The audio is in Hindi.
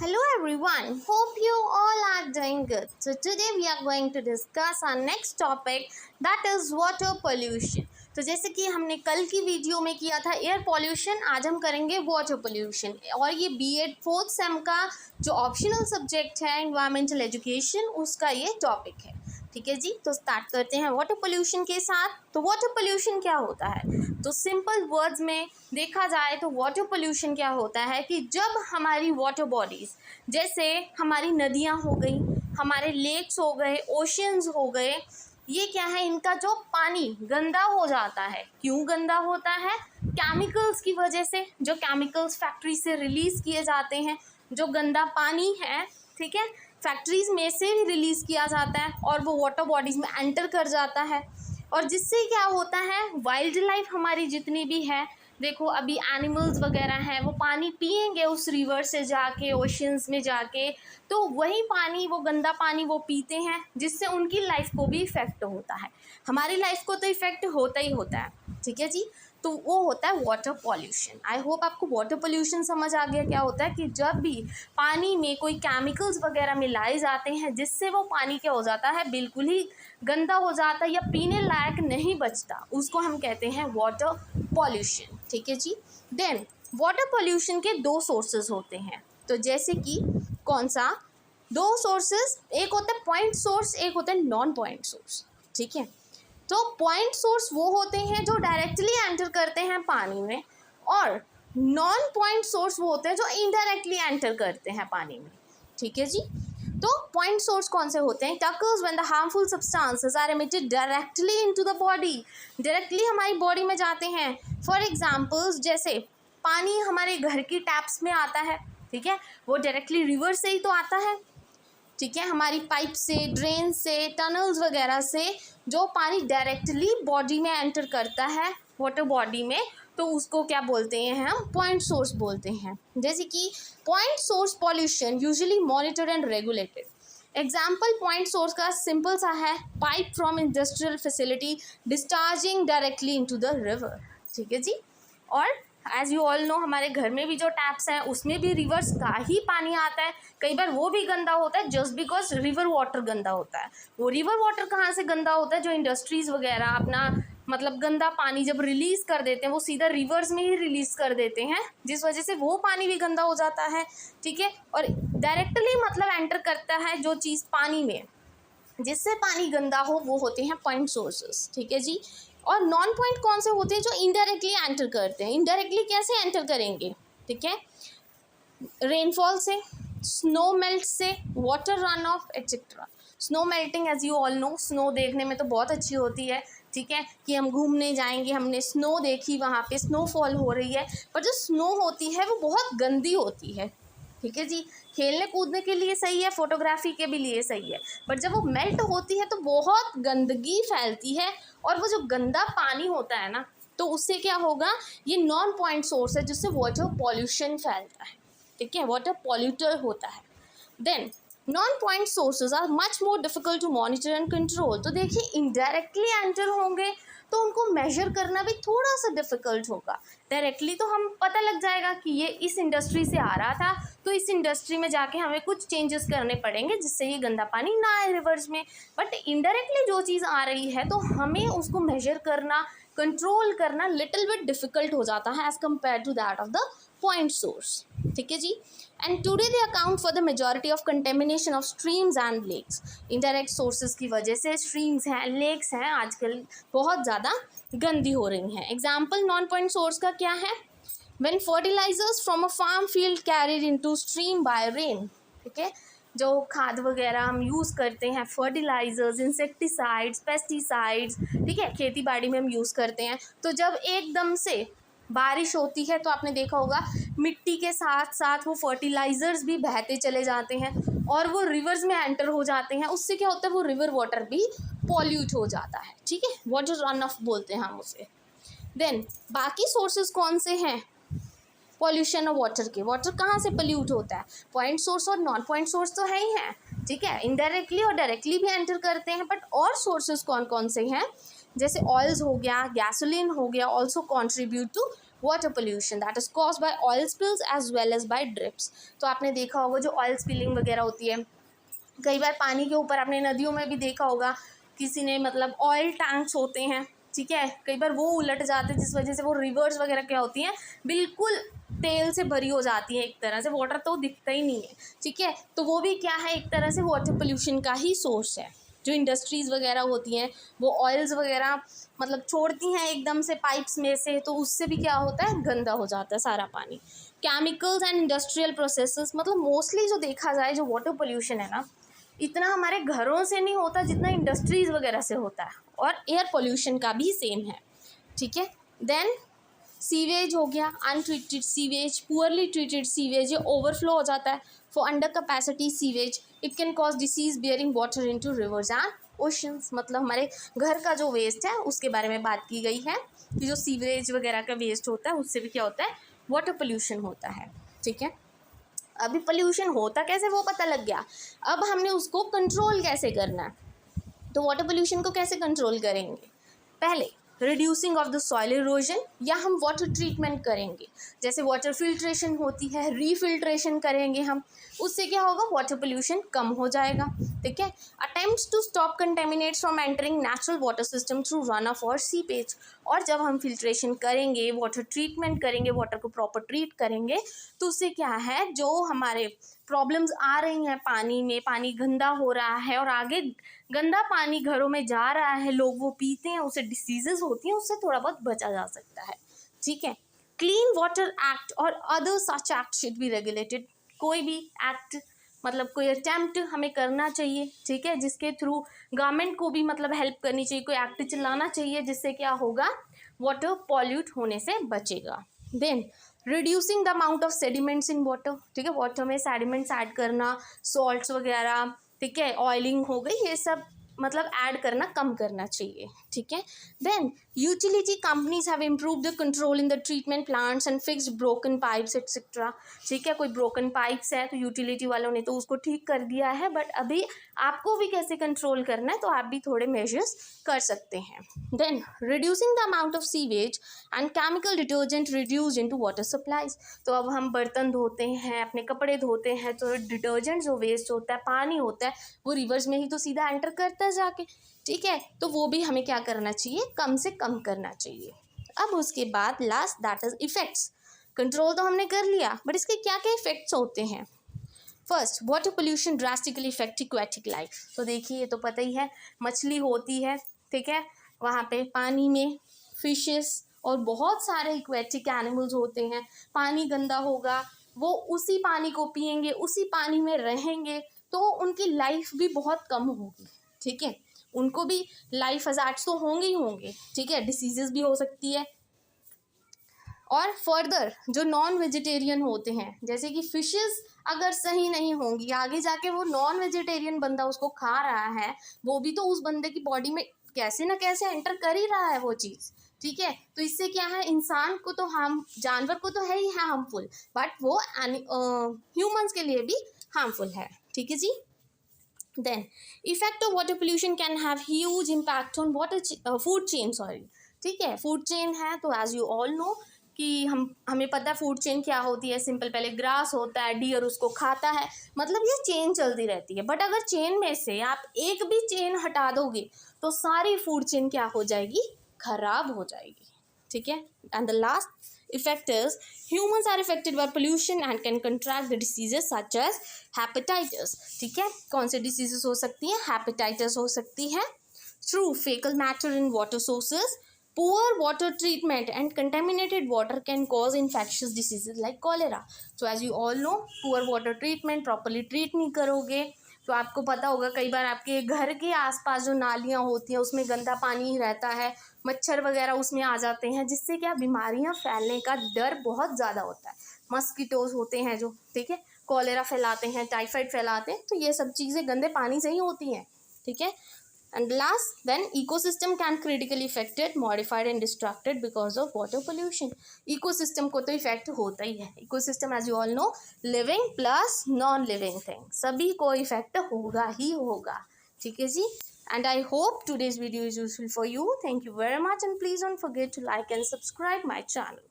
Hello everyone, hope you all are doing good. So today we are going to discuss our next topic that is water pollution. तो जैसे कि हमने कल की वीडियो में किया था एयर पॉल्यूशन, आज हम करेंगे वाटर पोल्यूशन और ये बीएड 4th सेम का जो ऑप्शनल सब्जेक्ट है एनवायरमेंटल एजुकेशन उसका ये टॉपिक है। ठीक है जी, तो स्टार्ट करते हैं वाटर पोल्यूशन के साथ। तो वाटर पोल्यूशन क्या होता है? तो सिंपल वर्ड्स में देखा जाए तो वाटर पोल्यूशन क्या होता है कि जब हमारी वाटर बॉडीज़ जैसे हमारी नदियाँ हो गई, हमारे लेक्स हो गए, ओशियंस हो गए, ये क्या है, इनका जो पानी गंदा हो जाता है। क्यों गंदा होता है? केमिकल्स की वजह से, जो केमिकल्स फैक्ट्री से रिलीज़ किए जाते हैं, जो गंदा पानी है, ठीक है, फैक्ट्रीज़ में से भी रिलीज़ किया जाता है और वो वाटर बॉडीज़ में एंटर कर जाता है। और जिससे क्या होता है, वाइल्ड लाइफ हमारी जितनी भी है, देखो अभी एनिमल्स वगैरह हैं, वो पानी पिएंगे उस रिवर से जाके, ओशियंस में जाके, तो वही पानी, वो गंदा पानी वो पीते हैं, जिससे उनकी लाइफ को भी इफ़ेक्ट होता है। हमारी लाइफ को तो इफ़ेक्ट होता ही होता है, ठीक है जी। तो वो होता है वाटर पॉल्यूशन। आई होप आपको वाटर पॉल्यूशन समझ आ गया क्या होता है कि जब भी पानी में कोई केमिकल्स वगैरह मिलाए जाते हैं जिससे वो पानी क्या हो जाता है, बिल्कुल ही गंदा हो जाता है या पीने लायक नहीं बचता, उसको हम कहते हैं वाटर पॉल्यूशन। ठीक है जी। देन वाटर पॉल्यूशन के दो सोर्सेज होते हैं। तो जैसे कि कौन सा? दो सोर्सेज, एक होता है पॉइंट सोर्स, एक होता है नॉन पॉइंट सोर्स। ठीक है, तो पॉइंट सोर्स वो होते हैं जो डायरेक्टली एंटर करते हैं पानी में, और नॉन पॉइंट सोर्स वो होते हैं जो इनडायरेक्टली एंटर करते हैं पानी में। ठीक है जी। तो पॉइंट सोर्स कौन से होते हैं? occurs when the harmful substances are emitted directly into the body, directly हमारी बॉडी में जाते हैं। फॉर एग्जाम्पल्स, जैसे पानी हमारे घर की टैप्स में आता है, ठीक है, वो डायरेक्टली रिवर से ही तो आता है, ठीक है, हमारी पाइप से, ड्रेन से, टनल्स वगैरह से जो पानी डायरेक्टली बॉडी में एंटर करता है, वाटर बॉडी में, तो उसको क्या बोलते हैं? हम पॉइंट सोर्स बोलते हैं। जैसे कि point source pollution usually monitored and regulated. Example point source का सिंपल सा है, pipe from industrial facility discharging directly into the river. ठीक है जी। और एज़ यू ऑल नो, हमारे घर में भी जो टैप्स हैं उसमें भी रिवर्स का ही पानी आता है। कई बार वो भी गंदा होता है जस्ट बिकॉज रिवर वाटर गंदा होता है। वो रिवर वाटर कहाँ से गंदा होता है? जो इंडस्ट्रीज़ वगैरह अपना मतलब गंदा पानी जब रिलीज़ कर देते हैं, वो सीधा रिवर्स में ही रिलीज़ कर देते हैं, जिस वजह से वो पानी भी गंदा हो जाता है। ठीक है, और डायरेक्टली मतलब एंटर करता है जो चीज़ पानी में, जिससे पानी गंदा हो, वो होते हैं पॉइंट सोर्सेस। ठीक है जी। और नॉन पॉइंट कौन से होते हैं? जो इनडायरेक्टली एंटर करते हैं। इनडायरेक्टली कैसे एंटर करेंगे? ठीक है, रेनफॉल से, स्नो मेल्ट से, water run off etcetera. Snow melting, as you all know, snow देखने में तो बहुत अच्छी होती है, ठीक है, कि हम घूमने जाएंगे, हमने स्नो देखी, वहाँ पे स्नोफॉल हो रही है, पर जो स्नो होती है वो बहुत गंदी होती है। ठीक है जी, खेलने कूदने के लिए सही है, फोटोग्राफी के भी लिए सही है, बट जब वो मेल्ट होती है तो बहुत गंदगी फैलती है, और वो जो गंदा पानी होता है ना, तो उससे क्या होगा, ये नॉन पॉइंट सोर्स है जिससे वाटर पॉल्यूशन फैलता है। ठीक है, वाटर पॉल्यूटर होता है। Then non point sources are much more difficult to monitor and control. तो देखिए, इनडायरेक्टली एंटर होंगे तो उनको मेजर करना भी थोड़ा सा डिफ़िकल्ट होगा। डायरेक्टली तो हम पता लग जाएगा कि ये इस इंडस्ट्री से आ रहा था, तो इस इंडस्ट्री में जाके हमें कुछ चेंजेस करने पड़ेंगे जिससे ये गंदा पानी ना आए रिवर्स में। बट इनडायरेक्टली जो चीज़ आ रही है तो हमें उसको मेजर करना, कंट्रोल करना लिटिल बिट डिफ़िकल्ट हो जाता है as compare to that of the point source. ठीक है जी। And today they account for the majority of contamination of streams and lakes. Indirect sources की वजह से स्ट्रीम्स हैं, लेक्स हैं, आजकल बहुत ज़्यादा गंदी हो रही हैं। एग्जाम्पल नॉन पॉइंट सोर्स का क्या है? When fertilisers from a farm field carried into stream by rain. ठीक है, जो खाद वगैरह हम यूज़ करते हैं, फर्टिलाइजर्स, इंसेक्टिसाइड्स, पेस्टिसाइड्स, ठीक है, खेती बाड़ी में हम यूज़ करते हैं, तो जब एकदम से बारिश होती है तो आपने देखा होगा मिट्टी के साथ साथ वो फर्टिलाइज़र्स भी बहते चले जाते हैं और वो रिवर्स में एंटर हो जाते हैं। उससे क्या होता है, वो रिवर वाटर भी पॉल्यूट हो जाता है। ठीक है, वाटर रन ऑफ बोलते हैं हम उसे। देन बाकी सोर्सेज कौन से हैं पॉल्यूशन ऑफ वाटर के? वाटर कहाँ से पोल्यूट होता है? पॉइंट सोर्स और नॉन पॉइंट सोर्स तो है ही हैं, ठीक है, इनडायरेक्टली और डायरेक्टली भी एंटर करते हैं, बट और सोर्सेज कौन कौन से हैं? जैसे ऑयल्स हो गया, गैसोलीन हो गया, also contribute to water pollution that is caused by oil spills as well as by drips. तो आपने देखा होगा जो ऑयल स्पिलिंग वगैरह होती है, कई बार पानी के ऊपर आपने नदियों में भी देखा होगा किसी ने मतलब ऑयल टैंक्स होते हैं, ठीक है, कई बार वो उलट जाते हैं जिस वजह से वो रिवर्स वगैरह क्या होती हैं बिल्कुल तेल से भरी हो जाती है, एक तरह से वाटर तो दिखता ही नहीं है, ठीक है। तो वो भी क्या है, एक तरह से वाटर पोल्यूशन का ही सोर्स है। जो इंडस्ट्रीज़ वगैरह होती हैं वो ऑयल्स वगैरह मतलब छोड़ती हैं एकदम से पाइप्स में से, तो उससे भी क्या होता है, गंदा हो जाता है सारा पानी। केमिकल्स एंड इंडस्ट्रियल प्रोसेसेस, मतलब मोस्टली जो देखा जाए जो वाटर पोल्यूशन है ना, इतना हमारे घरों से नहीं होता जितना इंडस्ट्रीज़ वगैरह से होता है, और एयर पोल्यूशन का भी सेम है, ठीक है। देन सीवेज हो गया, untreated sewage, poorly treated sewage, ये ओवरफ्लो हो जाता है। For under capacity sewage it can cause disease bearing water into reverse and oceans, मतलब हमारे घर का जो वेस्ट है उसके बारे में बात की गई है कि जो सीवरेज वगैरह का वेस्ट होता है उससे भी क्या होता है, वाटर पोल्यूशन होता है, ठीक है। अभी पोल्यूशन होता कैसे वो पता लग गया, अब हमने उसको कंट्रोल कैसे करना है। तो वाटर पोल्यूशन को कैसे कंट्रोल करेंगे, पहले reducing of the soil erosion, या हम वाटर ट्रीटमेंट करेंगे, जैसे वाटर फिल्ट्रेशन होती है, रीफिल्ट्रेशन करेंगे हम, उससे क्या होगा, वाटर पोल्यूशन कम हो जाएगा, ठीक है। Attempts to stop contaminates from entering natural water system through run off और सीपेज, और जब हम फिल्ट्रेशन करेंगे, वाटर ट्रीटमेंट करेंगे, वाटर को प्रॉपर ट्रीट करेंगे, तो उससे क्या है, जो हमारे प्रॉब्लम्स आ रही हैं पानी में, पानी गंदा हो रहा है और आगे गंदा पानी घरों में जा रहा है, लोग वो पीते हैं, उससे डिसीजेज होती हैं, उससे थोड़ा बहुत बचा जा सकता है, ठीक है। क्लीन वाटर एक्ट और other such act should be regulated, कोई भी एक्ट मतलब कोई अटेम्प्ट हमें करना चाहिए, ठीक है, जिसके थ्रू गवर्नमेंट को भी मतलब हेल्प करनी चाहिए, कोई एक्ट चलाना चाहिए जिससे क्या होगा, वाटर पॉल्यूट होने से बचेगा। Then reducing the amount of sediments in water, ठीक है, वाटर में सेडिमेंट्स ऐड करना, सॉल्ट्स वगैरह, ठीक है, ऑयलिंग हो गई, ये सब मतलब ऐड करना कम करना चाहिए, ठीक है। Then utility companies have improve the control in the treatment plants and fixed broken pipes etcetera, ठीक है, कोई ब्रोकन पाइप्स है तो यूटिलिटी वालों ने तो उसको ठीक कर दिया है, बट अभी आपको भी कैसे कंट्रोल करना है, तो आप भी थोड़े मेजर्स कर सकते हैं। Then reducing the amount of sewage and chemical detergent reduce into water supplies, तो अब हम बर्तन धोते हैं, अपने कपड़े धोते हैं, तो डिटर्जेंट जो वेस्ट होता है, पानी होता है, वो रिवर्स में ही तो सीधा एंटर करता है जाके, ठीक है, तो वो भी हमें क्या करना चाहिए, कम से कम करना चाहिए। अब उसके बाद last that is effects, control तो हमने कर लिया, बट इसके क्या क्या इफेक्ट्स होते हैं। First, water pollution drastically effect aquatic life, तो देखिए ये तो पता ही है, मछली होती है, ठीक है, वहाँ पे पानी में फिशेस और बहुत सारे एक्वेटिक एनिमल्स होते हैं, पानी गंदा होगा, वो उसी पानी को पिएंगे, उसी पानी में रहेंगे, तो उनकी लाइफ भी बहुत कम होगी, ठीक है, उनको भी लाइफ हज़ार्ड्स तो होंगे ही होंगे, ठीक है, डिसीजेस भी हो सकती है। और फर्दर जो नॉन वेजिटेरियन होते हैं, जैसे कि फिशेस अगर सही नहीं होंगी, आगे जाके वो नॉन वेजिटेरियन बंदा उसको खा रहा है, वो भी तो उस बंदे की बॉडी में कैसे ना कैसे एंटर कर ही रहा है वो चीज़, ठीक है, तो इससे क्या है, इंसान को तो हार्म, जानवर को तो है ही हार्मफुल, बट वो ह्यूमंस के लिए भी हार्मफुल है, ठीक है जी। Then effect of water pollution can have huge impact on water food chain, sorry, ठीक है, फूड चेन है, तो एज यू ऑल नो कि हमें पता है फूड चेन क्या होती है, सिंपल, पहले ग्रास होता है, डियर उसको खाता है, मतलब ये चेन चलती रहती है, बट अगर चेन में से आप एक भी चेन हटा दोगे तो सारी फूड चेन क्या हो जाएगी, खराब हो जाएगी, ठीक है। And the last effect is humans are affected by pollution and can contract the diseases such as hepatitis, ठीक है, कौन से डिसीजेस हो सकती हैं, हेपेटाइटिस हो सकती है through faecal matter in water sources, poor water treatment and contaminated water can cause infectious diseases like cholera, so as you all know poor water treatment, properly treat नहीं करोगे तो आपको पता होगा कई बार आपके घर के आसपास जो नालियाँ होती हैं उसमें गंदा पानी ही रहता है, मच्छर वगैरह उसमें आ जाते हैं, जिससे क्या बीमारियां फैलने का डर बहुत ज़्यादा होता है, मस्कीटोज होते हैं जो, ठीक है, कॉलेरा फैलाते हैं, टाइफाइड फैलाते हैं, तो ये सब चीज़ें गंदे पानी से ही होती हैं, ठीक है। And last, then ecosystem can critically affected, modified and destructed because of water pollution. Ecosystem को तो इफेक्ट होता ही है, ecosystem as you all know living plus non living thing, सभी को इफेक्ट होगा ही होगा, ठीक है जी। And I hope today's video is useful for you. Thank you very much and please don't forget to like and subscribe my channel.